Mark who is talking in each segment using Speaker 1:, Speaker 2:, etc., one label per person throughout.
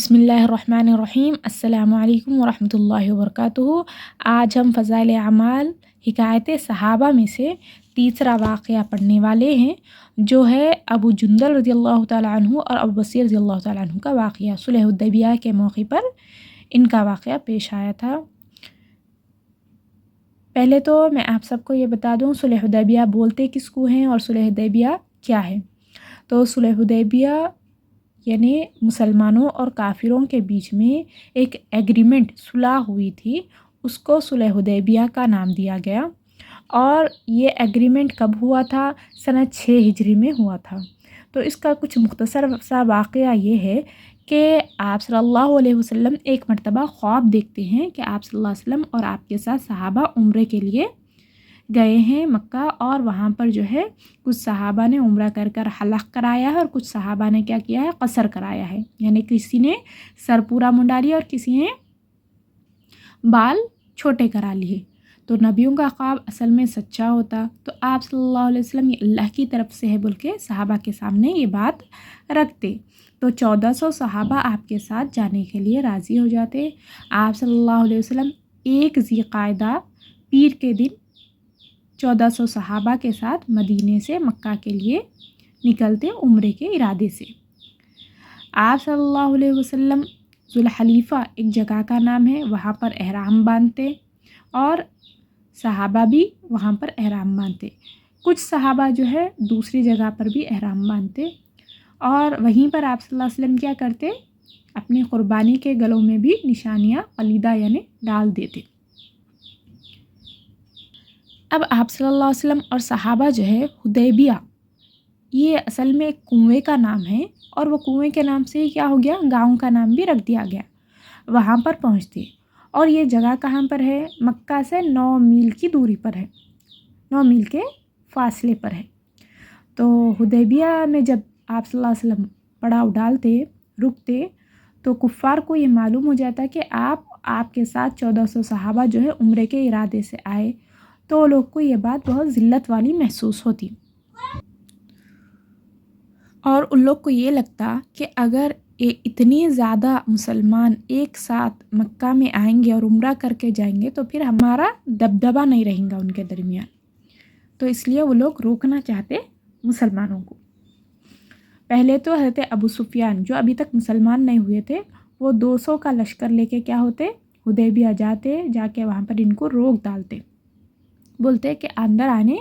Speaker 1: بسم اللہ الرحمن الرحیم السلام علیکم ورحمۃ اللہ وبرکاتہ۔ آج ہم فضائل اعمال حکایت صحابہ میں سے تیسرا واقعہ پڑھنے والے ہیں، جو ہے ابو جندل رضی اللہ تعالیٰ عنہ اور ابو بصیر رضی اللہ تعالیٰ عنہ کا واقعہ۔ صلح حدیبیہ کے موقع پر ان کا واقعہ پیش آیا تھا۔ پہلے تو میں آپ سب کو یہ بتا دوں صلح حدیبیہ بولتے کس کو ہیں اور صلح حدیبیہ کیا ہے۔ تو صلح حدیبیہ یعنی مسلمانوں اور کافروں کے بیچ میں ایک ایگریمنٹ صلح ہوئی تھی، اس کو صلح حدیبیہ کا نام دیا گیا، اور یہ ایگریمنٹ کب ہوا تھا؟ سنہ 6 ہجری میں ہوا تھا۔ تو اس کا کچھ مختصر سا واقعہ یہ ہے کہ آپ صلی اللہ علیہ وسلم ایک مرتبہ خواب دیکھتے ہیں کہ آپ صلی اللہ علیہ وسلم اور آپ کے ساتھ صحابہ عمرے کے لیے گئے ہیں مکہ، اور وہاں پر جو ہے کچھ صحابہ نے عمرہ کر حلق کرایا ہے اور کچھ صحابہ نے کیا کیا ہے؟ قصر کرایا ہے، یعنی کسی نے سر پورا منڈا لیا اور کسی نے بال چھوٹے کرا لیے۔ تو نبیوں کا خواب اصل میں سچا ہوتا، تو آپ صلی اللہ علیہ وسلم یہ اللہ کی طرف سے ہے بول کے صحابہ کے سامنے یہ بات رکھتے۔ تو 1400 صحابہ آپ کے ساتھ جانے کے لیے راضی ہو جاتے۔ آپ صلی اللہ علیہ وسلم 1 ذی قعدہ پیر کے دن 1400 صحابہ کے ساتھ مدینے سے مکہ کے لیے نکلتے عمرے کے ارادے سے۔ آپ صلی اللہ علیہ وسلم ذوالحلیفہ ایک جگہ کا نام ہے، وہاں پر احرام باندھتے، اور صحابہ بھی وہاں پر احرام باندھتے۔ کچھ صحابہ جو ہے دوسری جگہ پر بھی احرام باندھتے، اور وہیں پر آپ صلی اللہ علیہ وسلم کیا کرتے؟ اپنی قربانی کے گلوں میں بھی نشانیاں قلیدہ یعنی ڈال دیتے۔ اب آپ صلی اللہ علیہ وسلم اور صحابہ جو ہے حدیبیہ، یہ اصل میں ایک کنویں کا نام ہے، اور وہ کنویں کے نام سے ہی کیا ہو گیا؟ گاؤں کا نام بھی رکھ دیا گیا۔ وہاں پر پہنچتے، اور یہ جگہ کہاں پر ہے؟ مکہ سے 9 میل کی دوری پر ہے، 9 میل کے فاصلے پر ہے۔ تو حدیبیہ میں جب آپ صلی اللہ علیہ وسلم پڑاؤ ڈالتے، رکتے، تو کفار کو یہ معلوم ہو جاتا کہ آپ کے ساتھ 1400 صحابہ جو ہے عمرے کے ارادے سے آئے، تو لوگ کو یہ بات بہت ذلت والی محسوس ہوتی، اور ان لوگ کو یہ لگتا کہ اگر اتنی زیادہ مسلمان ایک ساتھ مکہ میں آئیں گے اور عمرہ کر کے جائیں گے تو پھر ہمارا دبدبہ نہیں رہیں گا ان کے درمیان، تو اس لیے وہ لوگ روکنا چاہتے مسلمانوں کو۔ پہلے تو حضرت ابو سفیان جو ابھی تک مسلمان نہیں ہوئے تھے، وہ 200 کا لشکر لے کے کیا ہوتے؟ حدیبیہ جاتے، جا کے وہاں پر ان کو روک ڈالتے، بولتے کہ اندر آنے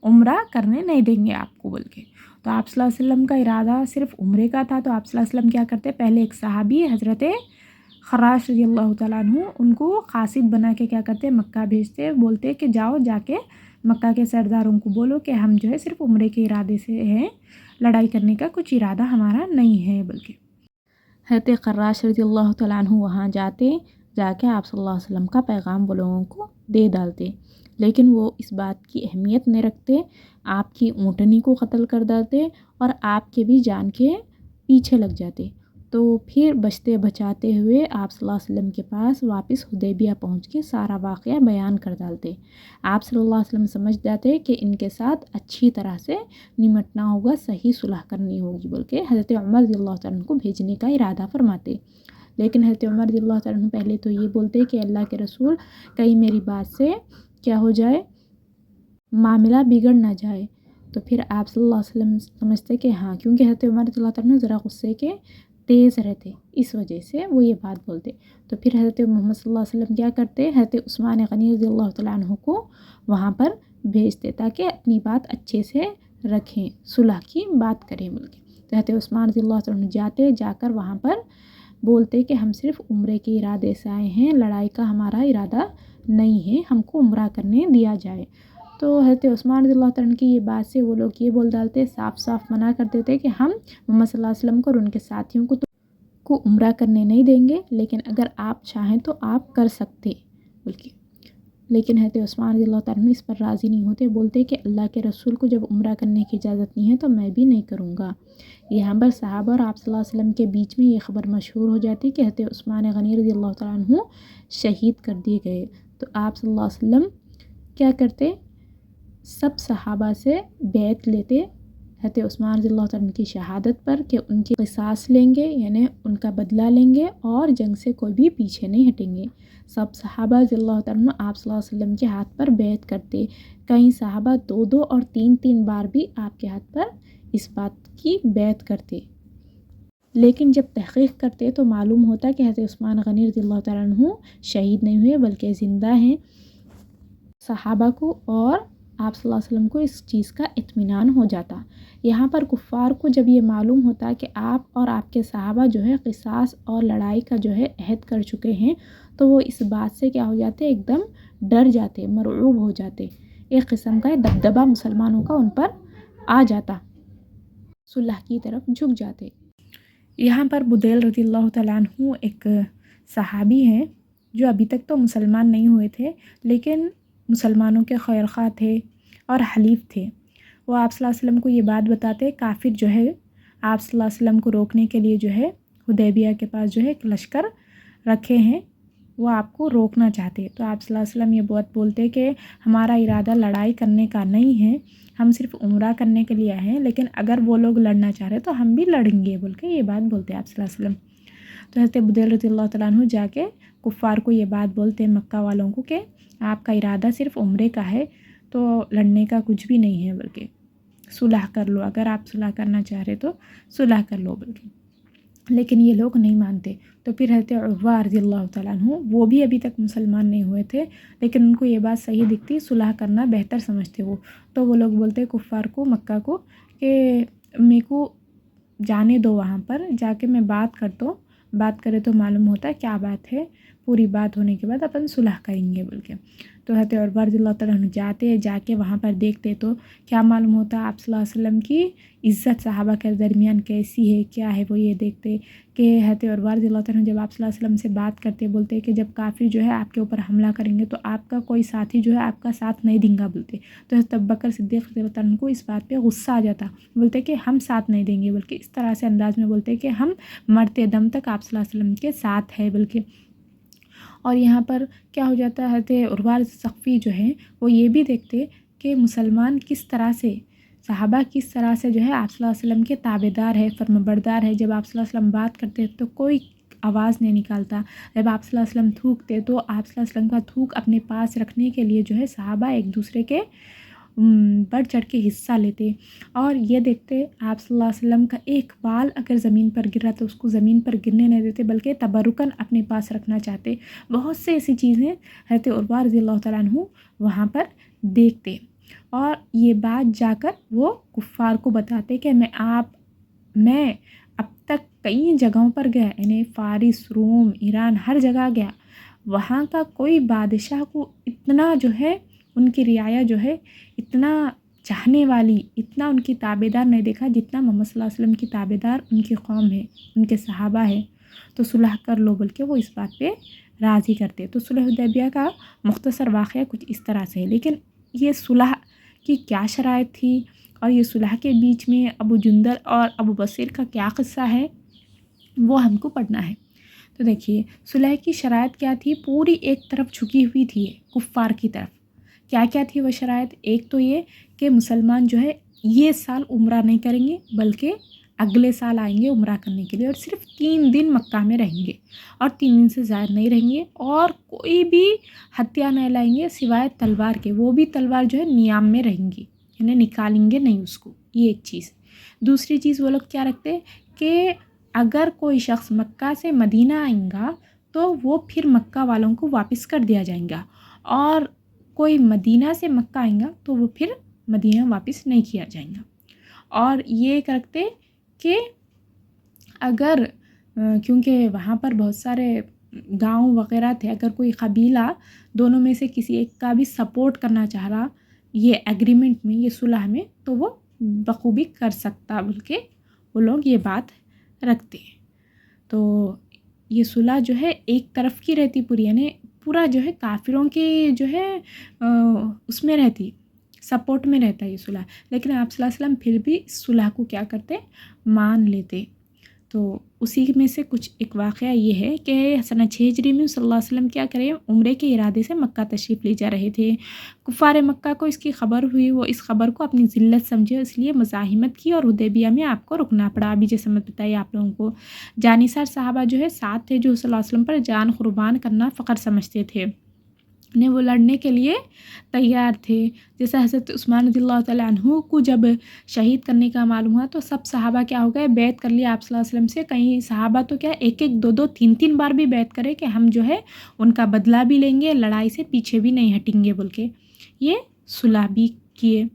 Speaker 1: عمرہ کرنے نہیں دیں گے آپ کو بول کے۔ تو آپ صلی اللہ علیہ وسلم کا ارادہ صرف عمرے کا تھا، تو آپ صلی اللہ علیہ وسلم کیا کرتے؟ پہلے ایک صحابی حضرت خراش رضی اللہ تعالیٰ عنہ، ان کو قاصد بنا کے کیا کرتے؟ مکہ بھیجتے، بولتے کہ جاؤ جا کے مکہ کے سرداروں کو بولو کہ ہم جو ہے صرف عمرے کے ارادے سے ہیں، لڑائی کرنے کا کچھ ارادہ ہمارا نہیں ہے بلکہ۔ حضرت خراش رضی اللہ تعالیٰ عنہ وہاں جاتے، جا کے آپ صلی اللہ علیہ وسلم کا پیغام وہ لوگوں کو دے ڈالتے، لیکن وہ اس بات کی اہمیت نہیں رکھتے، آپ کی اونٹنی کو قتل کر ڈالتے اور آپ کے بھی جان کے پیچھے لگ جاتے۔ تو پھر بچتے بچاتے ہوئے آپ صلی اللہ علیہ وسلم کے پاس واپس حدیبیہ پہنچ کے سارا واقعہ بیان کر ڈالتے۔ آپ صلی اللہ علیہ وسلم سمجھ جاتے کہ ان کے ساتھ اچھی طرح سے نمٹنا ہوگا، صحیح صلح کرنی ہوگی بول کے حضرت عمر رضی اللہ تعالیٰ عنہ کو بھیجنے کا ارادہ فرماتے۔ لیکن حضرت عمر رضی اللہ تعالیٰ عنہ پہلے تو یہ بولتے کہ اللہ کے رسول کہیں میری بات سے کیا ہو جائے، معاملہ بگڑ نہ جائے۔ تو پھر آپ صلی اللہ علیہ وسلم سمجھتے کہ ہاں، کیونکہ حضرت عمر رضی اللہ تعالیٰ عنہ ذرا غصے کے تیز رہتے، اس وجہ سے وہ یہ بات بولتے۔ تو پھر حضرت محمد صلی اللہ علیہ وسلم کیا کرتے؟ حضرت عثمان غنی رضی اللہ تعالیٰ عنہ کو وہاں پر بھیجتے تاکہ اپنی بات اچھے سے رکھیں، صلح کی بات کریں بول کے۔ تو حضرت عثمان رضی اللہ تعالیٰ عنہ جاتے، جا کر وہاں پر بولتے کہ ہم صرف عمرے کے ارادے سے آئے ہیں، لڑائی کا ہمارا ارادہ نہیں ہے، ہم کو عمرہ کرنے دیا جائے۔ تو حضرت عثمان رضی اللہ تعالیٰ عنہ کی یہ بات سے وہ لوگ یہ بول ڈالتے، صاف صاف منع کر دیتے کہ ہم محمد صلی اللہ علیہ وسلم کو اور ان کے ساتھیوں کو عمرہ کرنے نہیں دیں گے، لیکن اگر آپ چاہیں تو آپ کر سکتے بول کے۔ لیکن حضرت عثمان رضی اللہ تعالیٰ عنہ اس پر راضی نہیں ہوتے، بولتے کہ اللہ کے رسول کو جب عمرہ کرنے کی اجازت نہیں ہے تو میں بھی نہیں کروں گا۔ یہاں پر صحابہ اور آپ صلی اللہ علیہ وسلم کے بیچ میں یہ خبر مشہور ہو جاتی کہ حضرت عثمان غنی رضی اللہ تعالیٰ عنہ شہید کر دیے گئے۔ تو آپ صلی اللہ علیہ وسلم کیا کرتے؟ سب صحابہ سے بیعت لیتے حضرت عثمان رضی اللہ تعالیٰ عنہ کی شہادت پر کہ ان کی قصاص لیں گے، یعنی ان کا بدلہ لیں گے اور جنگ سے کوئی بھی پیچھے نہیں ہٹیں گے۔ سب صحابہ رضی اللہ تعالیٰ عنہ آپ صلی اللہ علیہ وسلم کے ہاتھ پر بیعت کرتے، کئی صحابہ 2 اور 3 بار بھی آپ کے ہاتھ پر اس بات کی بیعت کرتے، لیکن جب تحقیق کرتے تو معلوم ہوتا کہ حضرت عثمان غنی رضی اللہ تعالیٰ عنہ شہید نہیں ہوئے بلکہ زندہ ہیں۔ صحابہ کو اور آپ صلی اللہ علیہ وسلم کو اس چیز کا اطمینان ہو جاتا۔ یہاں پر کفار کو جب یہ معلوم ہوتا کہ آپ اور آپ کے صحابہ جو ہے قصاص اور لڑائی کا جو ہے عہد کر چکے ہیں، تو وہ اس بات سے کیا ہو جاتے، ایک دم ڈر جاتے، مرعوب ہو جاتے، ایک قسم کا دبدبہ مسلمانوں کا ان پر آ جاتا، صلح کی طرف جھک جاتے۔ یہاں پر بدیل رضی اللہ تعالیٰ عنہ ایک صحابی ہیں جو ابھی تک تو مسلمان نہیں ہوئے تھے، لیکن مسلمانوں کے خیر خواہ تھے اور حلیف تھے۔ وہ آپ صلی اللہ علیہ وسلم کو یہ بات بتاتے، کافر جو ہے آپ صلی اللہ علیہ وسلم کو روکنے کے لیے جو ہے حدیبیہ کے پاس جو ہے ایک لشکر رکھے ہیں، وہ آپ کو روکنا چاہتے، تو آپ صلی اللہ علیہ وسلم یہ بات بولتے کہ ہمارا ارادہ لڑائی کرنے کا نہیں ہے، ہم صرف عمرہ کرنے کے لیے آئے ہیں، لیکن اگر وہ لوگ لڑنا چاہ رہے تو ہم بھی لڑیں گے بول کے یہ بات بولتے آپ صلی اللہ علیہ وسلم۔ تو حضرت بدیل رضی اللہ تعالیٰ عنہ جا کے کفار کو یہ بات بولتے مکہ والوں کو کہ آپ کا ارادہ صرف عمرے کا ہے، تو لڑنے کا کچھ بھی نہیں ہے، بلکہ صلح کر لو، اگر آپ صلح کرنا چاہ رہے تو صلح کر لو بلکہ۔ لیکن یہ لوگ نہیں مانتے، تو پھر حضرت عروہ رضی اللہ تعالیٰ عنہ وہ بھی ابھی تک مسلمان نہیں ہوئے تھے، لیکن ان کو یہ بات صحیح دکھتی، صلح کرنا بہتر سمجھتے وہ، تو وہ لوگ بولتے کفار کو، مکہ کو، کہ میرے کو جانے دو وہاں پر جا کے میں بات کرتا ہوں، بات کرے تو معلوم ہوتا ہے کیا بات ہے، پوری بات ہونے کے بعد اپن صلح کریں گے بول کے۔ تو حضرت عروہ رضی اللہ تعالیٰ عنہ جاتے، جا کے وہاں پر دیکھتے تو کیا معلوم ہوتا آپ صلی اللہ علیہ وسلم کی عزت صحابہ کے درمیان کیسی ہے، کیا ہے، وہ یہ دیکھتے کہ حضرت عروہ رضی اللہ تعالیٰ عنہ جب آپ صلی اللہ علیہ وسلم سے بات کرتے بولتے کہ جب کافر جو ہے آپ کے اوپر حملہ کریں گے تو آپ کا کوئی ساتھی جو ہے آپ کا ساتھ نہیں دیں گا بولتے، تو حضرت ابوبکر صدیق رضی اللہ تعالیٰ عنہ کو اس بات پہ غصہ آ جاتا، بولتے کہ ہم ساتھ نہیں دیں گے، بلکہ اس طرح سے انداز میں بولتے کہ ہم مرتے دم تک آپ صلی اللہ علیہ وسلم کے ساتھ ہے بلکہ۔ اور یہاں پر کیا ہو جاتا ہے، حضرت عروہ ثقفی جو ہیں وہ یہ بھی دیکھتے کہ مسلمان کس طرح سے، صحابہ کس طرح سے جو ہے آپ صلی اللہ علیہ وسلم کے تابعدار ہے، فرمانبردار ہے، جب آپ صلی اللہ علیہ وسلم بات کرتے تو کوئی آواز نہیں نکالتا، جب آپ صلی اللہ علیہ وسلم تھوکتے تو آپ صلی اللہ علیہ وسلم کا تھوک اپنے پاس رکھنے کے لیے جو ہے صحابہ ایک دوسرے کے بڑھ چڑھ کے حصہ لیتے، اور یہ دیکھتے آپ صلی اللہ علیہ وسلم کا ایک بال اگر زمین پر گر رہا تو اس کو زمین پر گرنے نہیں دیتے، بلکہ تبرکاً اپنے پاس رکھنا چاہتے۔ بہت سے ایسی چیزیں حضرت عروہ رضی اللہ تعالیٰ عنہ وہاں پر دیکھتے، اور یہ بات جا کر وہ کفار کو بتاتے کہ میں اب تک کئی جگہوں پر گیا، یعنی فارس، روم، ایران، ہر جگہ گیا، وہاں کا کوئی بادشاہ کو اتنا جو ہے ان کی رعایا جو ہے اتنا چاہنے والی، اتنا ان کی تابعدار نہیں دیکھا جتنا محمد صلی اللہ علیہ وسلم کی تابعدار ان کی قوم ہے، ان کے صحابہ ہے، تو صلح کر لو بول کے وہ اس بات پہ راضی کرتے۔ تو صلح حدیبیہ کا مختصر واقعہ کچھ اس طرح سے ہے، لیکن یہ صلح کی کیا شرائط تھی اور یہ صلح کے بیچ میں ابو جندل اور ابو بصیر کا کیا قصہ ہے وہ ہم کو پڑھنا ہے۔ تو دیکھیے صلح کی شرائط کیا تھی، پوری ایک طرف جھکی ہوئی تھی کفار کی طرف۔ کیا کیا تھی وہ شرائط، ایک تو یہ کہ مسلمان جو ہے یہ سال عمرہ نہیں کریں گے بلکہ اگلے سال آئیں گے عمرہ کرنے کے لیے، اور صرف 3 دن مکہ میں رہیں گے اور 3 دن سے زائد نہیں رہیں گے، اور کوئی بھی ہتھیار نہیں لائیں گے سوائے تلوار کے، وہ بھی تلوار جو ہے نیام میں رہیں گی، یعنی نکالیں گے نہیں اس کو، یہ ایک چیز۔ دوسری چیز وہ لوگ کیا رکھتے کہ اگر کوئی شخص مکہ سے مدینہ آئیں گا تو وہ پھر مکہ والوں کو واپس کر دیا جائیں گا، اور کوئی مدینہ سے مکہ آئیں گا تو وہ پھر مدینہ واپس نہیں کیا جائیں گا۔ اور یہ ایک رکھتے کہ اگر کیونکہ وہاں پر بہت سارے گاؤں وغیرہ تھے، اگر کوئی قبیلہ دونوں میں سے کسی ایک کا بھی سپورٹ کرنا چاہ رہا یہ ایگریمنٹ میں، یہ صلح میں، تو وہ بخوبی کر سکتا بول کے وہ لوگ یہ بات رکھتے ہیں۔ تو یہ صلح جو ہے ایک طرف کی رہتی پوری، یعنی پورا جو ہے کافروں کے جو ہے اس میں رہتی، سپورٹ میں رہتا ہے یہ صلح، لیکن آپ صلی اللہ علیہ وسلم پھر بھی اس صلح کو کیا کرتے، مان لیتے۔ تو اسی میں سے کچھ ایک واقعہ یہ ہے کہ سنہ 6 ہجری میں صلی اللہ علیہ وسلم کیا کریں عمرے کے ارادے سے مکہ تشریف لے جا رہے تھے۔ کفار مکہ کو اس کی خبر ہوئی، وہ اس خبر کو اپنی ذلت سمجھے، اس لیے مزاحمت کی اور حدیبیہ میں آپ کو رکنا پڑا۔ ابھی جیسے میں بتائی آپ لوگوں کو، جانصار صحابہ جو ہے ساتھ تھے، جو صلی اللہ علیہ وسلم پر جان قربان کرنا فخر سمجھتے تھے، انہیں وہ لڑنے کے لیے تیار تھے۔ جیسے حضرت عثمان رضی اللہ تعالیٰ عنہ کو جب شہید کرنے کا معلوم ہوا تو سب صحابہ کیا ہو گئے، بیعت کر لیا آپ صلی اللہ علیہ وسلم سے۔ کئی صحابہ تو کیا ایک ایک دو دو تین تین بار بھی بیعت کرے کہ ہم جو ہے ان کا بدلہ بھی لیں گے، لڑائی سے پیچھے بھی نہیں ہٹیں گے بول کے یہ صلح بھی کیے۔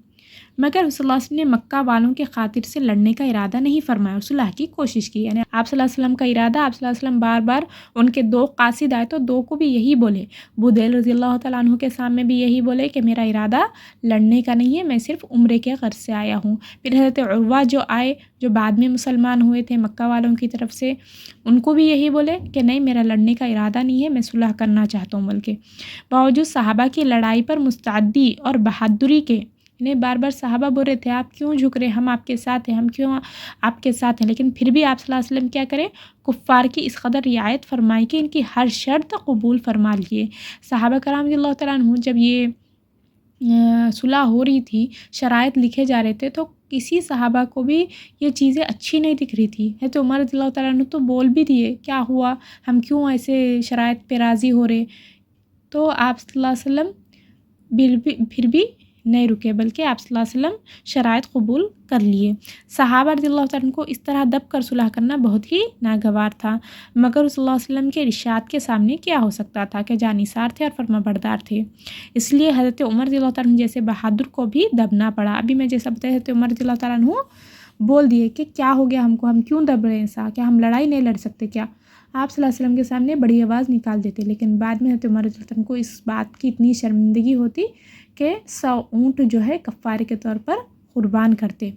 Speaker 1: مگر صلی اللہ علیہ وسلم نے مکہ والوں کے خاطر سے لڑنے کا ارادہ نہیں فرمایا اور صلح کی کوشش کی۔ یعنی آپ صلی اللہ علیہ وسلم کا ارادہ، آپ صلی اللہ علیہ وسلم بار بار ان کے 2 قاصد آئے تو 2 کو بھی یہی بولے، بدیل رضی اللہ تعالیٰ عنہ کے سامنے بھی یہی بولے کہ میرا ارادہ لڑنے کا نہیں ہے، میں صرف عمرے کے غرض سے آیا ہوں۔ پھر حضرت عروہ جو آئے، جو بعد میں مسلمان ہوئے تھے مکہ والوں کی طرف سے، ان کو بھی یہی بولے کہ نہیں میرا لڑنے کا ارادہ نہیں ہے، میں صلح کرنا چاہتا ہوں بلکہ۔ باوجود صحابہ کی لڑائی پر مستعدی اور بہادری کے، انہیں بار بار صحابہ بول رہے تھے آپ کیوں جھک رہے، ہم آپ کے ساتھ ہیں، ہم کیوں آپ کے ساتھ ہیں، لیکن پھر بھی آپ صلی اللہ علیہ وسلم کیا کریں، کفار کی اس قدر رعایت فرمائی کہ ان کی ہر شرط قبول فرما لیے۔ صحابہ کرام رضی اللہ تعالیٰ عنہ جب یہ صلح ہو رہی تھی، شرائط لکھے جا رہے تھے، تو کسی صحابہ کو بھی یہ چیزیں اچھی نہیں دکھ رہی تھی۔ حضرت عمر رضی اللہ تعالیٰ عنہ تو بول بھی دیے کیا ہوا، ہم کیوں ایسے شرائط پہ راضی ہو رہے، تو آپ صلی اللہ علیہ وسلم پھر بھی نہیں رکے، بلکہ آپ صلی اللہ علیہ وسلم شرائط قبول کر لیے۔ صحابہ رضی اللہ تعالیٰ عنہ کو اس طرح دب کر صلح کرنا بہت ہی ناگوار تھا، مگر صلی اللہ علیہ وسلم کے ارشاد کے سامنے کیا ہو سکتا تھا کہ جانثار تھے اور فرما بردار تھے، اس لیے حضرت عمر رضی اللہ تعالیٰ عنہ جیسے بہادر کو بھی دبنا پڑا۔ ابھی میں جیسا بتایا حضرت عمر رضی اللہ تعالیٰ عنہ بول دیے کہ کیا ہو گیا ہم کو، ہم کیوں دب رہے ہیں، ایسا کیا ہم لڑائی نہیں لڑ سکتے کیا؟ آپ صلی اللہ علیہ وسلم کے سامنے بڑی آواز نکال دیتے، لیکن بعد میں حضرت عمر رضی اللہ عنہ کو اس بات کی اتنی شرمندگی ہوتی کہ 100 اونٹ جو ہے کفارے کے طور پر قربان کرتے۔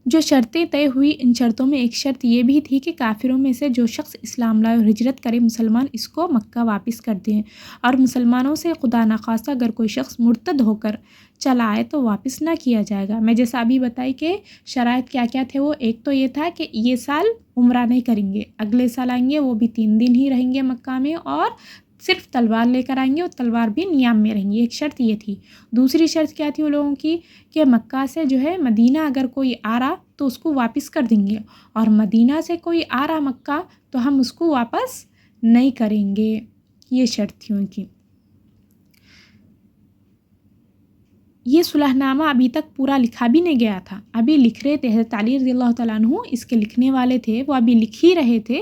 Speaker 1: جو شرطیں طے ہوئی، ان شرطوں میں ایک شرط یہ بھی تھی کہ کافروں میں سے جو شخص اسلام لائے اور ہجرت کرے، مسلمان اس کو مکہ واپس کر دیں، اور مسلمانوں سے خدا نخواستہ اگر کوئی شخص مرتد ہو کر چلا آئے تو واپس نہ کیا جائے گا۔ میں جیسا ابھی بتائی کہ شرائط کیا کیا تھے، وہ ایک تو یہ تھا کہ یہ سال عمرہ نہیں کریں گے، اگلے سال آئیں گے وہ بھی 3 دن ہی رہیں گے مکہ میں، اور صرف تلوار لے کر آئیں گے اور تلوار بھی نیام میں رہیں گے، ایک شرط یہ تھی۔ دوسری شرط کیا تھی وہ لوگوں کی کہ مکہ سے جو ہے مدینہ اگر کوئی آ رہا تو اس کو واپس کر دیں گے، اور مدینہ سے کوئی آ رہا مکہ تو ہم اس کو واپس نہیں کریں گے، یہ شرط تھی ان کی۔ یہ صلح نامہ ابھی تک پورا لکھا بھی نہیں گیا تھا، ابھی لکھ رہے تھے، حضرت علی رضی اللہ تعالیٰ عنہ اس کے لکھنے والے تھے، وہ ابھی لکھ ہی رہے تھے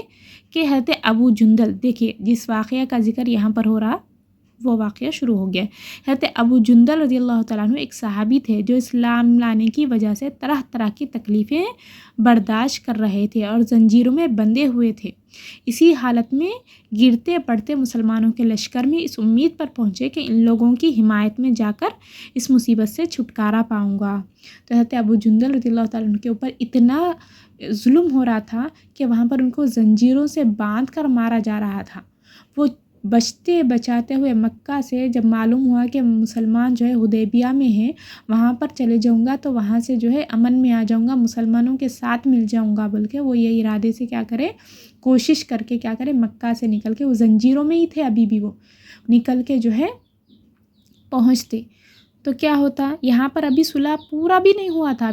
Speaker 1: کہ حضرت ابو جندل، دیکھیے جس واقعہ کا ذکر یہاں پر ہو رہا وہ واقعہ شروع ہو گیا۔ حضرت ابو جندل رضی اللہ تعالیٰ عنہ ایک صحابی تھے جو اسلام لانے کی وجہ سے طرح طرح کی تکلیفیں برداشت کر رہے تھے اور زنجیروں میں بندھے ہوئے تھے۔ اسی حالت میں گرتے پڑتے مسلمانوں کے لشکر میں اس امید پر پہنچے کہ ان لوگوں کی حمایت میں جا کر اس مصیبت سے چھٹکارا پاؤں گا۔ تو حضرت ابو جندل رضی اللہ تعالیٰ عنہ کے اوپر اتنا ظلم ہو رہا تھا کہ وہاں پر ان کو زنجیروں سے باندھ کر مارا جا رہا تھا۔ وہ بچتے بچاتے ہوئے مکہ سے جب معلوم ہوا کہ مسلمان جو ہے حدیبیہ میں ہیں، وہاں پر چلے جاؤں گا تو وہاں سے جو ہے امن میں آ جاؤں گا، مسلمانوں کے ساتھ مل جاؤں گا بول کے وہ یہ ارادے سے کیا کرے، کوشش کر کے کیا کرے، مکہ سے نکل کے، وہ زنجیروں میں ہی تھے ابھی بھی، وہ نکل کے جو ہے پہنچتے تو کیا ہوتا، یہاں پر ابھی صلح پورا بھی نہیں ہوا تھا،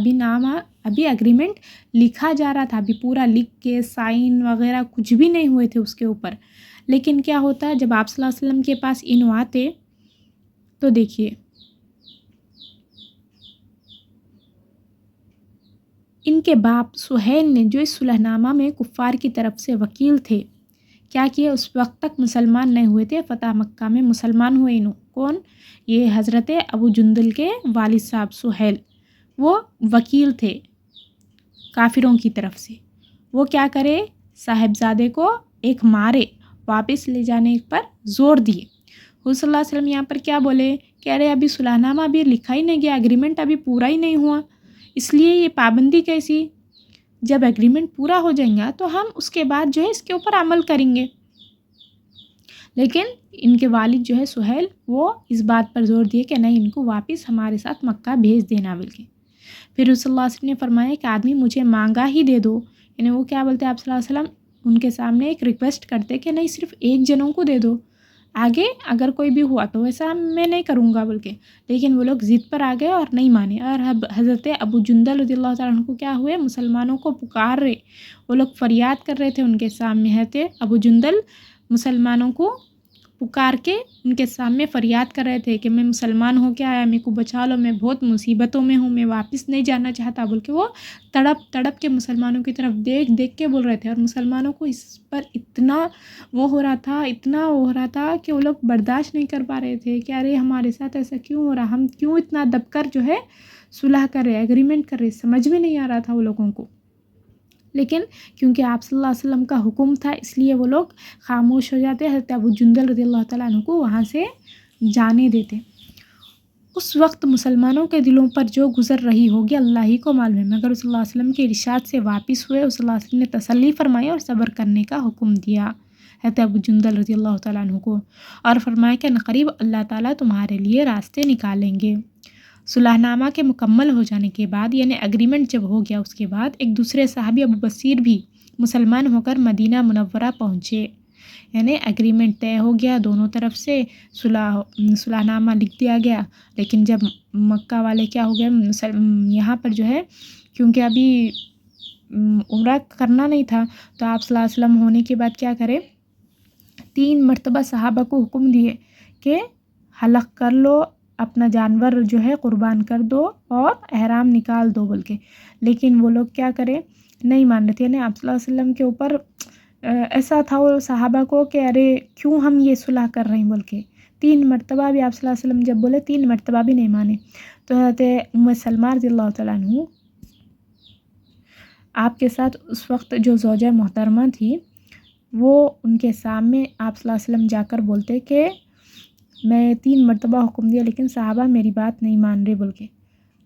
Speaker 1: ابھی اگریمنٹ لکھا جا رہا تھا، ابھی پورا لکھ کے سائن وغیرہ کچھ بھی نہیں ہوئے تھے اس کے اوپر۔ لیکن کیا ہوتا جب آپ صلی اللہ علیہ وسلم کے پاس آتے تو دیکھیے ان کے باپ سہیل نے، جو اس صلح نامہ میں کفار کی طرف سے وکیل تھے، کیا کیا، اس وقت تک مسلمان نہیں ہوئے تھے، فتح مکہ میں مسلمان ہوئے۔ کون؟ یہ حضرت ابو جندل کے والد صاحب سہیل، وہ وکیل تھے کافروں کی طرف سے۔ وہ کیا کرے، صاحبزادے کو ایک مارے، واپس لے جانے پر زور دیے۔ حضور صلی اللہ علیہ وسلم یہاں پر کیا بولے، کہہ رہے ابھی صلح نامہ ابھی لکھا ہی نہیں گیا، اگریمنٹ ابھی پورا ہی نہیں ہوا، اس لیے یہ پابندی کیسی، جب اگریمنٹ پورا ہو جائیں گا تو ہم اس کے بعد جو ہے اس کے اوپر عمل کریں گے۔ لیکن ان کے والد جو ہے سہیل، وہ اس بات پر زور دیے کہ نہیں، ان کو واپس ہمارے ساتھ مکہ بھیج دینا بول کے۔ پھر رسول اللہ صلی اللہ علیہ وسلم نے فرمایا کہ آدمی مجھے مانگا ہی دے دو، یعنی وہ کیا بولتے ہیں آپ صلی اللہ علیہ وسلم ان کے سامنے ایک ریکویسٹ کرتے کہ نہیں صرف ایک جنوں کو دے دو، آگے اگر کوئی بھی ہوا تو ویسا میں نہیں کروں گا بول کے، لیکن وہ لوگ ضد پر آ گئے اور نہیں مانے۔ اور حضرت ابو جندل رضی اللہ تعالیٰ عنہ کو کیا ہوئے، مسلمانوں کو پکار رہے، وہ لوگ فریاد کر رہے تھے ان کے سامنے، حضرت ابو جندل مسلمانوں کو پکار کے ان کے سامنے فریاد کر رہے تھے کہ میں مسلمان ہو کے آیا، میرے کو بچا لو، میں بہت مصیبتوں میں ہوں، میں واپس نہیں جانا چاہتا بول کے وہ تڑپ تڑپ کے مسلمانوں کی طرف دیکھ دیکھ کے بول رہے تھے۔ اور مسلمانوں کو اس پر اتنا وہ ہو رہا تھا کہ وہ لوگ برداشت نہیں کر پا رہے تھے کہ ارے ہمارے ساتھ ایسا کیوں ہو رہا، ہم کیوں اتنا دب کر جو ہے صلح کر رہے، ایگریمنٹ کر رہے، سمجھ میں نہیں آ رہا تھا وہ لوگوں کو۔ لیکن کیونکہ آپ صلی اللہ علیہ وسلم کا حکم تھا اس لیے وہ لوگ خاموش ہو جاتے، حضرت ابو جندل رضی اللہ تعالیٰ عنہ کو وہاں سے جانے دیتے۔ اس وقت مسلمانوں کے دلوں پر جو گزر رہی ہوگی اللہ ہی کو معلوم ہے، مگر صلی اللہ علیہ وسلم کے ارشاد سے واپس ہوئے، صلی اللہ علیہ وسلم نے تسلی فرمائی اور صبر کرنے کا حکم دیا حضرت ابو جندل رضی اللہ تعالیٰ عنہ کو، اور فرمایا کہ عنقریب اللہ تعالیٰ تمہارے لیے راستے نکالیں گے۔ صلح نامہ کے مکمل ہو جانے کے بعد، یعنی اگریمنٹ جب ہو گیا اس کے بعد، ایک دوسرے صحابی ابو بصیر بھی مسلمان ہو کر مدینہ منورہ پہنچے، یعنی اگریمنٹ طے ہو گیا دونوں طرف سے، صلح نامہ لکھ دیا گیا۔ لیکن جب مکہ والے کیا ہو گئے، یہاں پر جو ہے کیونکہ ابھی عمرہ کرنا نہیں تھا، تو آپ صلی اللہ علیہ وسلم ہونے کے بعد کیا کرے، 3 مرتبہ صحابہ کو حکم دیے کہ حلق کر لو، اپنا جانور جو ہے قربان کر دو اور احرام نکال دو بول کے، لیکن وہ لوگ کیا کرے، نہیں مان رہے تھے۔ یعنی آپ صلی اللہ علیہ وسلم کے اوپر ایسا تھا وہ صحابہ کو کہ ارے کیوں ہم یہ صلح کر رہے ہیں بول کے، 3 مرتبہ بھی آپ صلی اللہ علیہ وسلم جب بولے 3 مرتبہ بھی نہیں مانے۔ تو حضرت ام سلمہ رضی اللہ تعالیٰ عنہ آپ کے ساتھ اس وقت جو زوجہ محترمہ تھی، وہ ان کے سامنے آپ صلی اللہ علیہ وسلم جا کر بولتے کہ میں 3 مرتبہ حکم دیا لیکن صحابہ میری بات نہیں مان رہے بول کے،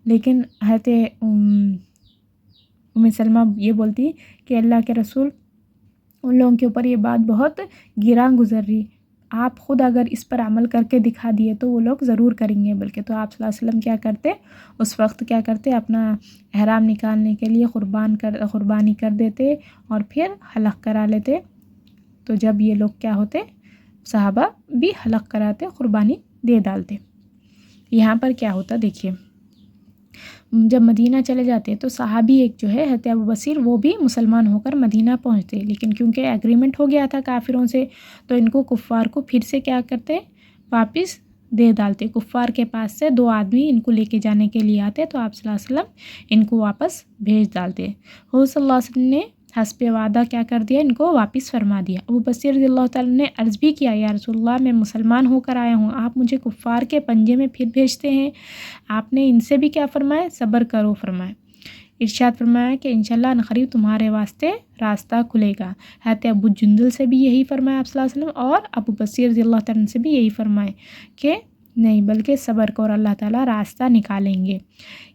Speaker 1: لیکن حضرت ام سلمہ یہ بولتی کہ اللہ کے رسول، ان لوگوں کے اوپر یہ بات بہت گراں گزر رہی، آپ خود اگر اس پر عمل کر کے دکھا دیے تو وہ لوگ ضرور کریں گے بلکہ۔ تو آپ صلی اللہ علیہ وسلم کیا کرتے، اس وقت کیا کرتے، اپنا احرام نکالنے کے لیے قربانی کر دیتے اور پھر حلق کرا لیتے۔ تو جب یہ لوگ کیا ہوتے، صحابہ بھی حلق کراتے، قربانی دے ڈالتے۔ یہاں پر کیا ہوتا دیکھیے، جب مدینہ چلے جاتے تو صحابی ایک جو ہے حضرت ابو بصیر، وہ بھی مسلمان ہو کر مدینہ پہنچتے، لیکن کیونکہ ایگریمنٹ ہو گیا تھا کافروں سے، تو ان کو کفار کو پھر سے کیا کرتے، واپس دے ڈالتے۔ کفار کے پاس سے 2 آدمی ان کو لے کے جانے کے لیے آتے، تو آپ صلی اللہ علیہ وسلم ان کو واپس بھیج ڈالتے۔ حضور صلی اللہ علیہ وسلم نے حسب وعدہ کیا کر دیا، ان کو واپس فرما دیا۔ ابو بصیر رضی اللہ تعالیٰ نے عرض بھی کیا، یا رسول اللہ میں مسلمان ہو کر آیا ہوں، آپ مجھے کفار کے پنجے میں پھر بھیجتے ہیں۔ آپ نے ان سے بھی کیا فرمایا، صبر کرو فرمایا، ارشاد فرمایا کہ انشاءاللہ عنقریب تمہارے واسطے راستہ کھلے گا۔ حضرت ابو جندل سے بھی یہی فرمایا آپ صلی اللہ علیہ وسلم، اور ابو بصیر رضی اللہ تعالیٰ سے بھی یہی فرمائے کہ نہیں بلکہ صبر کرو، اللہ تعالیٰ راستہ نکالیں گے۔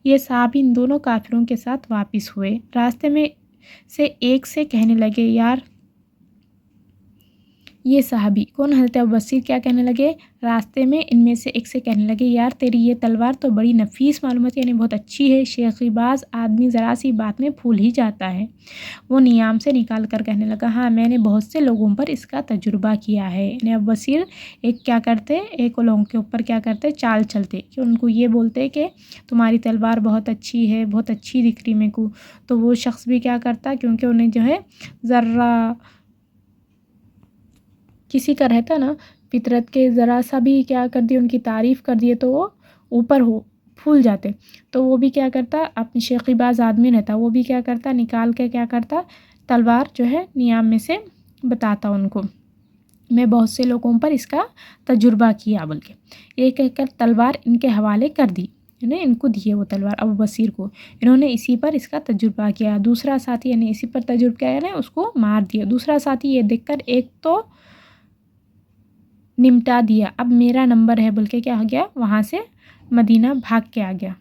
Speaker 1: یہ صحابی ان دونوں کافروں کے ساتھ واپس ہوئے، راستے میں سے ایک سے کہنے لگے، یار یہ صحابی کون، حضرت ابو بصیر کیا کہنے لگے، راستے میں ان میں سے ایک سے کہنے لگے، یار تیری یہ تلوار تو بڑی نفیس معلومات، یعنی بہت اچھی ہے، شیخی باز آدمی ذرا سی بات میں پھول ہی جاتا ہے۔ وہ نیام سے نکال کر کہنے لگا، ہاں میں نے بہت سے لوگوں پر اس کا تجربہ کیا ہے۔ یعنی ابو بصیر ایک کیا کرتے، ایک لوگوں کے اوپر کیا کرتے، چال چلتے کہ ان کو یہ بولتے کہ تمہاری تلوار بہت اچھی ہے، بہت اچھی دکھ رہی میرے کو، تو وہ شخص بھی کیا کرتا، کیونکہ انہیں جو ہے ذرہ کسی کا رہتا نا فطرت کے، ذرا سا بھی کیا کر دی ان کی تعریف کر دیے تو وہ اوپر پھول جاتے، تو وہ بھی کیا کرتا، اپنی شیخی باز آدمی رہتا، وہ بھی کیا کرتا، نکال کے کیا کرتا، تلوار جو ہے نیام میں سے بتاتا ان کو، میں بہت سے لوگوں پر اس کا تجربہ کیا بلکہ، یہ کہہ کر تلوار ان کے حوالے کر دی، یعنی ان کو دیے وہ تلوار ابو بصیر کو، انہوں نے اسی پر اس کا تجربہ کیا۔ دوسرا ساتھی یعنی اسی پر تجربہ کیا، یعنی اس کو مار دیا۔ دوسرا ساتھی یہ دیکھ کر ایک تو نمٹا دیا، اب میرا نمبر ہے بلکہ کیا ہو گیا، وہاں سے مدینہ بھاگ کے آ گیا۔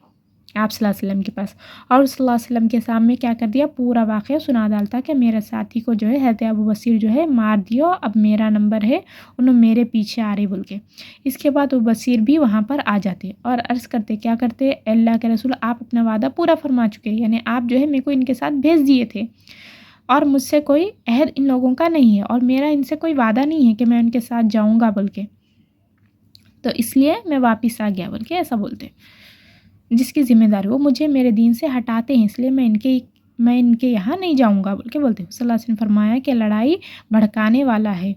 Speaker 1: آپ صلی اللہ علیہ وسلم کے پاس، اور صلی اللہ علیہ وسلم کے سامنے کیا کر دیا، پورا واقعہ سنا ڈالتا کہ میرے ساتھی کو جو ہے حضرت ابو بصیر جو ہے مار دیا، اب میرا نمبر ہے، انہوں میرے پیچھے آ رہے بول کے۔ اس کے بعد ابو بصیر بھی وہاں پر آ جاتے اور عرض کرتے، کیا کرتے، اللہ کے رسول آپ اپنا وعدہ پورا فرما چکے، یعنی آپ جو ہے میرے کو ان کے ساتھ بھیج دیے تھے اور مجھ سے کوئی عہد ان لوگوں کا نہیں ہے اور میرا ان سے کوئی وعدہ نہیں ہے کہ میں ان کے ساتھ جاؤں گا بول کے، تو اس لیے میں واپس آ گیا بول کے ایسا بولتے۔ جس کی ذمہ داری وہ مجھے میرے دین سے ہٹاتے ہیں، اس لیے میں ان کے یہاں نہیں جاؤں گا بول کے بولتے۔ صلی اللہ علیہ وسلم فرمایا کہ لڑائی بھڑکانے والا ہے،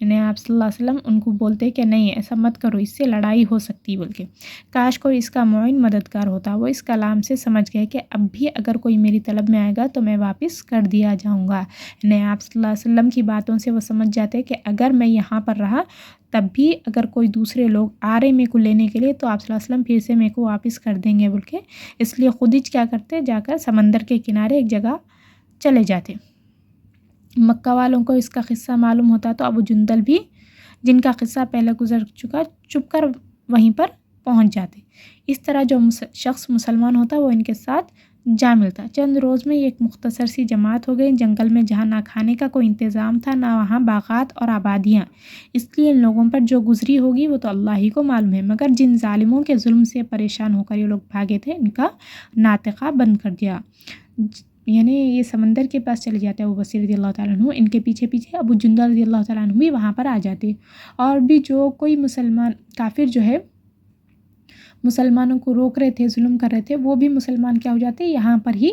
Speaker 1: یعنی آپ صلی اللہ علیہ وسلم ان کو بولتے کہ نہیں ایسا مت کرو، اس سے لڑائی ہو سکتی بول کے۔ کاش کوئی اس کا معین مددگار ہوتا۔ وہ اس کلام سے سمجھ گئے کہ اب بھی اگر کوئی میری طلب میں آئے گا تو میں واپس کر دیا جاؤں گا، یعنی آپ صلی اللہ علیہ وسلم کی باتوں سے وہ سمجھ جاتے کہ اگر میں یہاں پر رہا تب بھی اگر کوئی دوسرے لوگ آ رہے میرے کو لینے کے لیے تو آپ صلی اللہ علیہ وسلم پھر سے میرے کو واپس کر دیں گے بول کے، اس لیے خود ہی کیا کرتے، جا کر سمندر کے کنارے ایک جگہ چلے جاتے۔ مکہ والوں کو اس کا قصہ معلوم ہوتا تو ابو جندل بھی، جن کا قصہ پہلے گزر چکا، چھپ کر وہیں پر پہنچ جاتے۔ اس طرح جو شخص مسلمان ہوتا وہ ان کے ساتھ جا ملتا۔ چند روز میں ایک مختصر سی جماعت ہو گئی جنگل میں، جہاں نہ کھانے کا کوئی انتظام تھا نہ وہاں باغات اور آبادیاں، اس لیے ان لوگوں پر جو گزری ہوگی وہ تو اللہ ہی کو معلوم ہے، مگر جن ظالموں کے ظلم سے پریشان ہو کر یہ لوگ بھاگے تھے ان کا ناطقہ بند کر دیا، یعنی یہ سمندر کے پاس چلے جاتے ابو بصیر رضی اللہ تعالیٰ عنہ، ان کے پیچھے پیچھے ابو جندل رضی اللہ تعالیٰ عنہ بھی وہاں پر آ جاتے، اور بھی جو کوئی مسلمان کافر جو ہے مسلمانوں کو روک رہے تھے، ظلم کر رہے تھے، وہ بھی مسلمان کیا ہو جاتے، یہاں پر ہی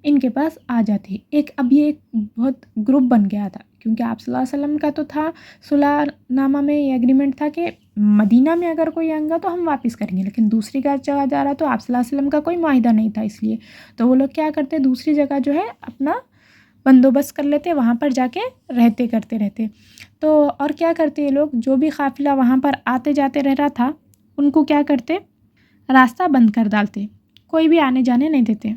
Speaker 1: ان کے پاس آ جاتے۔ اب یہ ایک بہت گروپ بن گیا تھا، کیونکہ آپ صلی اللہ علیہ وسلم کا تو تھا صلح نامہ میں یہ ایگریمنٹ تھا کہ مدینہ میں اگر کوئی آئے گا تو ہم واپس کریں گے، لیکن دوسری جگہ جا رہا تو آپ صلی اللہ علیہ وسلم کا کوئی معاہدہ نہیں تھا، اس لیے تو وہ لوگ کیا کرتے، دوسری جگہ جو ہے اپنا بندوبست کر لیتے، وہاں پر جا کے رہتے۔ تو اور کیا کرتے یہ لوگ، جو بھی قافلہ وہاں پر آتے جاتے رہ رہا تھا ان کو کیا کرتے، راستہ بند کر ڈالتے، کوئی بھی آنے جانے نہیں دیتے،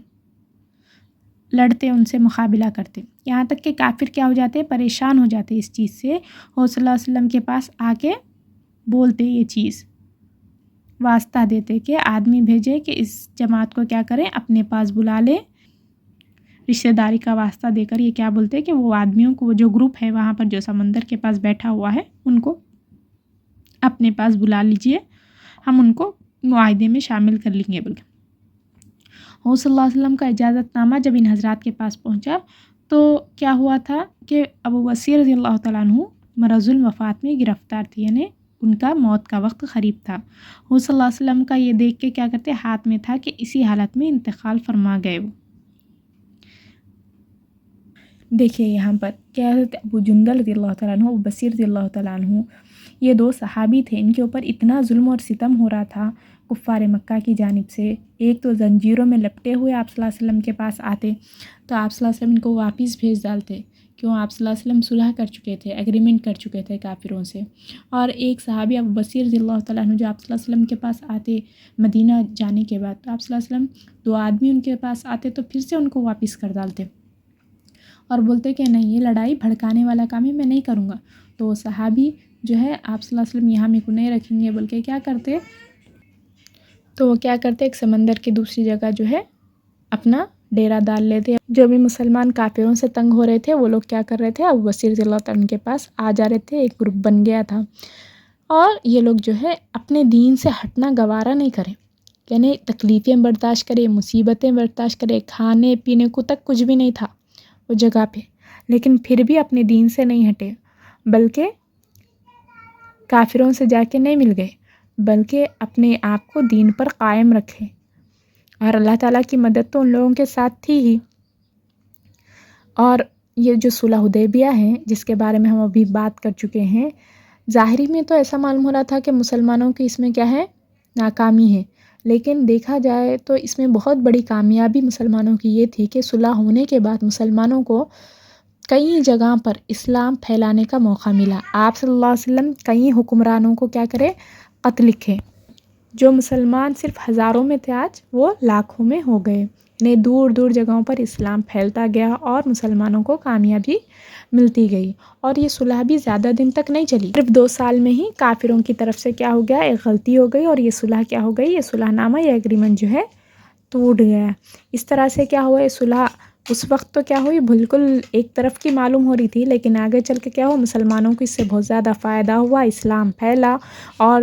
Speaker 1: لڑتے، ان سے مقابلہ کرتے، یہاں تک کہ کافر کیا ہو جاتے، پریشان ہو جاتے اس چیز سے، وہ صلی اللہ علیہ وسلم کے پاس آ کے بولتے، یہ چیز واسطہ دیتے کہ آدمی بھیجے کہ اس جماعت کو کیا کریں، اپنے پاس بلا لے، رشتہ داری کا واسطہ دے کر یہ کیا بولتے کہ وہ آدمیوں کو، وہ جو گروپ ہے وہاں پر جو سمندر کے پاس بیٹھا ہوا ہے ان کو اپنے پاس بلا لیجئے، ہم ان کو معاہدے میں شامل کر لیں گے بلکہ۔ وہ صلی اللہ علیہ وسلم کا اجازت نامہ جب ان حضرات کے پاس پہنچا تو کیا ہوا تھا کہ ابو بصیر رضی اللہ تعالیٰ عنہ مرض الوفات میں گرفتار تھے، یعنی ان کا موت کا وقت قریب تھا۔ وہ صلی اللہ علیہ وسلم کا یہ دیکھ کے کیا کرتے، ہاتھ میں تھا کہ اسی حالت میں انتقال فرما گئے۔ وہ دیکھیے یہاں پر کیا حضرت ابو جندل رضی اللہ تعالیٰ عنہ، ابو بصیر رضی اللہ تعالیٰ عنہ، یہ دو صحابی تھے، ان کے اوپر اتنا ظلم اور ستم ہو رہا تھا کفار مکہ کی جانب سے۔ ایک تو زنجیروں میں لپٹے ہوئے آپ صلی اللہ علیہ وسلم کے پاس آتے تو آپ صلی اللہ علیہ وسلم ان کو واپس بھیج ڈالتے، کیوں آپ صلی اللہ علیہ وسلم صلح کر چکے تھے، ایگریمنٹ کر چکے تھے کافروں سے۔ اور ایک صحابی ابو بصیر رضی اللہ تعالیٰ عنہ جو آپ صلی اللہ علیہ وسلم کے پاس آتے مدینہ جانے کے بعد، تو آپ صلی اللہ علیہ وسلم دو آدمی ان کے پاس آتے تو پھر سے ان کو واپس کر ڈالتے اور بولتے کہ نہیں یہ لڑائی بھڑکانے والا کام ہے، میں نہیں کروں گا۔ تو وہ صحابی جو ہے آپ صلی اللہ علیہ وسلم یہاں میرے کو نہیں رکھیں گے بول کے کیا کرتے، تو وہ کیا کرتے، ایک سمندر کی دوسری جگہ جو ہے اپنا ڈیرا ڈال لیتے۔ جو بھی مسلمان کافروں سے تنگ ہو رہے تھے وہ لوگ کیا کر رہے تھے، ابو بصیر رضی اللہ تعالیٰ عنہ کے پاس آ جا رہے تھے، ایک گروپ بن گیا تھا، اور یہ لوگ جو ہے اپنے دین سے ہٹنا گوارا نہیں کرے، یعنی تکلیفیں برداشت کرے، مصیبتیں برداشت کرے، کھانے پینے کو تک کچھ بھی نہیں تھا وہ جگہ پہ، لیکن پھر بھی اپنے دین سے نہیں ہٹے، بلکہ کافروں سے جا کے نہیں مل گئے، بلکہ اپنے آپ کو دین پر قائم رکھے، اور اللہ تعالیٰ کی مدد تو ان لوگوں کے ساتھ تھی ہی۔ اور یہ جو صلح حدیبیہ ہے جس کے بارے میں ہم ابھی بات کر چکے ہیں، ظاہری میں تو ایسا معلوم ہو رہا تھا کہ مسلمانوں کی اس میں کیا ہے، ناکامی ہے، لیکن دیکھا جائے تو اس میں بہت بڑی کامیابی مسلمانوں کی یہ تھی کہ صلح ہونے کے بعد مسلمانوں کو کئی جگہ پر اسلام پھیلانے کا موقع ملا۔ آپ صلی اللہ علیہ وسلم کئی حکمرانوں کو کیا کرے، خط لکھے، جو مسلمان صرف ہزاروں میں تھے آج وہ لاکھوں میں ہو گئے، یعنی دور دور جگہوں پر اسلام پھیلتا گیا اور مسلمانوں کو کامیابی ملتی گئی۔ اور یہ صلح بھی زیادہ دن تک نہیں چلی، صرف 2 سال میں ہی کافروں کی طرف سے کیا ہو گیا، ایک غلطی ہو گئی اور یہ صلح کیا ہو گئی، یہ صلح نامہ، یہ ایگریمنٹ جو ہے ٹوٹ گیا۔ اس طرح سے کیا ہوا، یہ صلح اس وقت تو کیا ہوئی، بالکل ایک طرف کی معلوم ہو رہی تھی، لیکن آگے چل کے کیا ہوا، مسلمانوں کو اس سے بہت زیادہ فائدہ ہوا، اسلام پھیلا، اور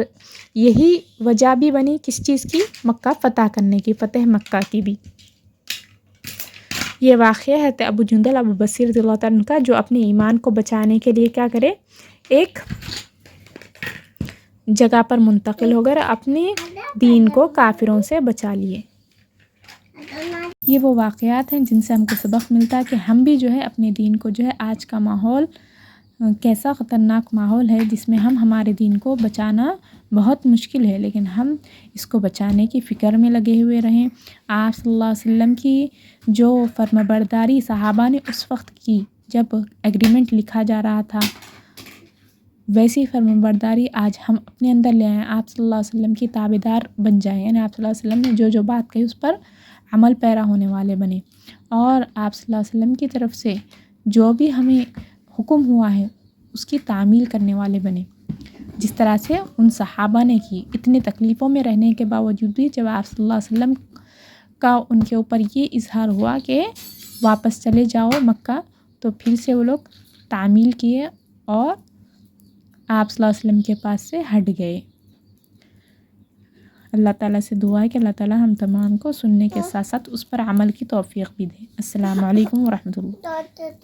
Speaker 1: یہی وجہ بھی بنی کس چیز کی، مکہ فتح کرنے کی، فتح مکہ کی بھی۔ یہ واقعہ ہے ابو جندل ابو بصیر رضی اللہ تعالیٰ عنہ کا، جو اپنے ایمان کو بچانے کے لیے کیا کرے، ایک جگہ پر منتقل ہو کر اپنے دین کو کافروں سے بچا لیے۔ یہ وہ واقعات ہیں جن سے ہم کو سبق ملتا ہے کہ ہم بھی جو ہے اپنے دین کو جو ہے، آج کا ماحول کیسا خطرناک ماحول ہے جس میں ہم ہمارے دین کو بچانا بہت مشکل ہے، لیکن ہم اس کو بچانے کی فکر میں لگے ہوئے رہیں۔ آپ صلی اللہ علیہ وسلم کی جو فرمانبرداری صحابہ نے اس وقت کی، جب ایگریمنٹ لکھا جا رہا تھا، ویسی فرمانبرداری آج ہم اپنے اندر لے آئیں، آپ صلی اللہ علیہ وسلم کی تابعدار بن جائیں، یعنی آپ صلی اللہ علیہ وسلم نے جو بات کہی اس پر عمل پیرا ہونے والے بنے، اور آپ صلی اللہ علیہ وسلم کی طرف سے جو بھی ہمیں حکم ہوا ہے اس کی تعمیل کرنے والے بنے، جس طرح سے ان صحابہ نے کی۔ اتنی تکلیفوں میں رہنے کے باوجود بھی جب آپ صلی اللہ علیہ وسلم کا ان کے اوپر یہ اظہار ہوا کہ واپس چلے جاؤ مکہ، تو پھر سے وہ لوگ تعمیل کیے اور آپ صلی اللہ علیہ وسلم کے پاس سے ہٹ گئے۔ اللہ تعالیٰ سے دعا ہے کہ اللہ تعالیٰ ہم تمام کو سننے کے ساتھ ساتھ اس پر عمل کی توفیق بھی دے۔ السلام علیکم ورحمۃ اللہ۔